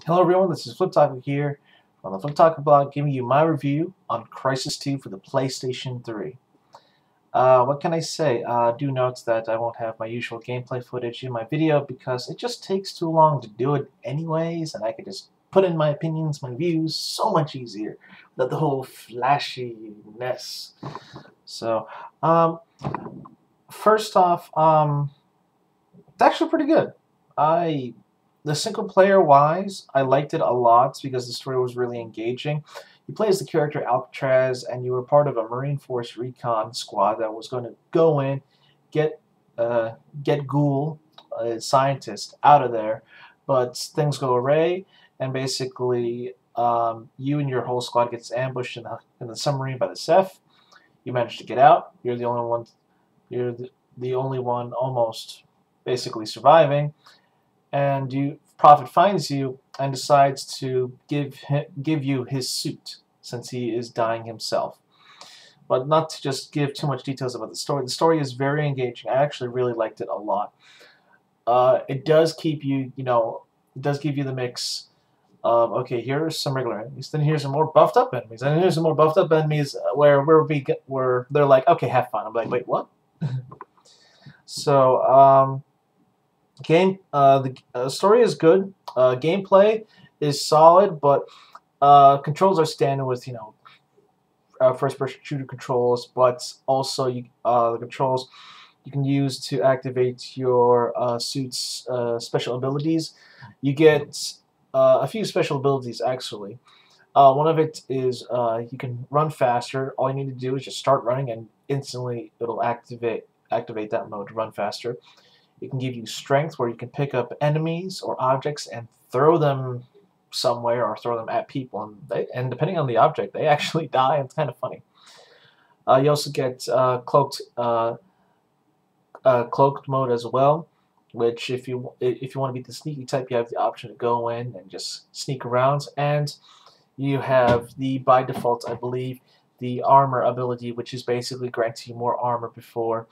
Hello everyone, this is FLIPTAKU here on the FLIPTAKU blog giving you my review on Crysis 2 for the PlayStation 3. What can I say? Do note that I won't have my usual gameplay footage in my video because it just takes too long to do it anyways, and I could just put in my opinions, my views, so much easier without the whole flashiness. So, first off, it's actually pretty good. The single player wise, I liked it a lot because the story was really engaging. You play as the character Alcatraz, and you were part of a Marine Force recon squad that was going to go in, get Ghoul, a scientist, out of there. But things go awry, and basically you and your whole squad gets ambushed in the submarine by the Ceph. You manage to get out. You're the only one. You're the only one almost basically surviving. And Prophet finds you and decides to give you his suit since he is dying himself. But not to just give too much details about the story. The story is very engaging. I actually really liked it a lot. It does keep you, it does give you the mix of, okay, here's some regular enemies, then here's some more buffed up enemies, and here's some more buffed up enemies where they're like, okay, have fun. I'm like, wait, what? So, the story is good. Gameplay is solid, but controls are standard with first-person shooter controls. But also the controls you can use to activate your suit's special abilities. You get a few special abilities actually. One of it is you can run faster. All you need to do is just start running, and instantly it'll activate that mode to run faster. It can give you strength, where you can pick up enemies or objects and throw them somewhere or throw them at people, and depending on the object, they actually die. It's kind of funny. You also get cloaked mode as well, which if you want to be the sneaky type, you have the option to go in and just sneak around, and you have by default, I believe, the armor ability, which is basically granting you more armor before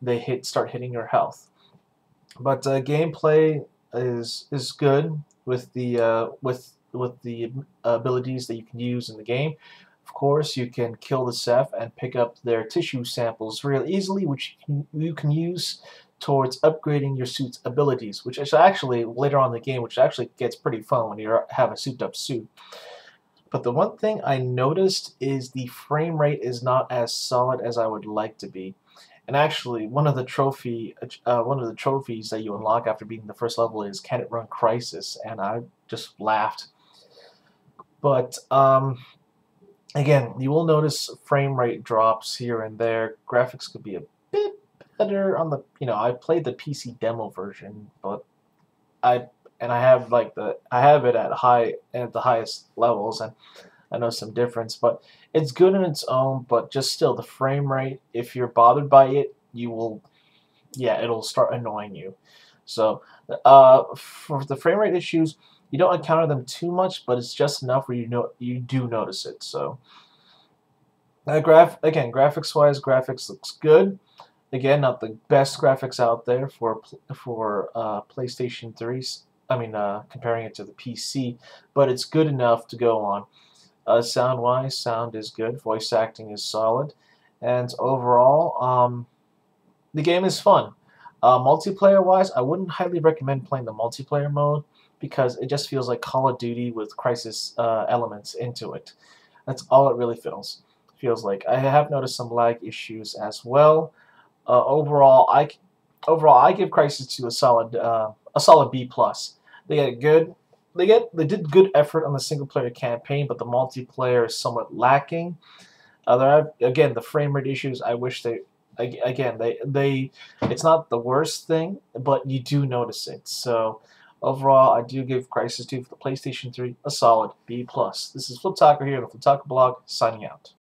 they start hitting your health. But gameplay is good with the abilities that you can use in the game. Of course, you can kill the Ceph and pick up their tissue samples real easily, which you can use towards upgrading your suit's abilities, which is actually later on in the game, which actually gets pretty fun when you have a souped-up suit. But the one thing I noticed is the frame rate is not as solid as I would like to be. And actually, one of the trophies that you unlock after beating the first level is "Can it run Crysis?" And I just laughed. But again, you will notice frame rate drops here and there. Graphics could be a bit better on the. I played the PC demo version, but I have I have it at the highest levels, and I know some difference, but it's good in its own. But just still, the frame rate, if you're bothered by it, it'll start annoying you. So for the frame rate issues, you don't encounter them too much, but it's just enough where you do notice it. So graphics-wise, graphics looks good. Again, not the best graphics out there for PlayStation 3. I mean, comparing it to the PC, but it's good enough to go on. Sound-wise, sound is good. Voice acting is solid, and overall, the game is fun. Multiplayer-wise, I wouldn't highly recommend playing the multiplayer mode because it just feels like Call of Duty with Crysis elements into it. That's all it really feels like. I have noticed some lag issues as well. Overall, I give Crysis 2 a solid B+. They did good effort on the single player campaign, but the multiplayer is somewhat lacking. Again, the frame rate issues, I wish it's not the worst thing, but you do notice it. So overall, I do give Crysis 2 for the PlayStation 3 a solid B+. This is FLIPTAKU here on the FLIPTAKU blog, signing out.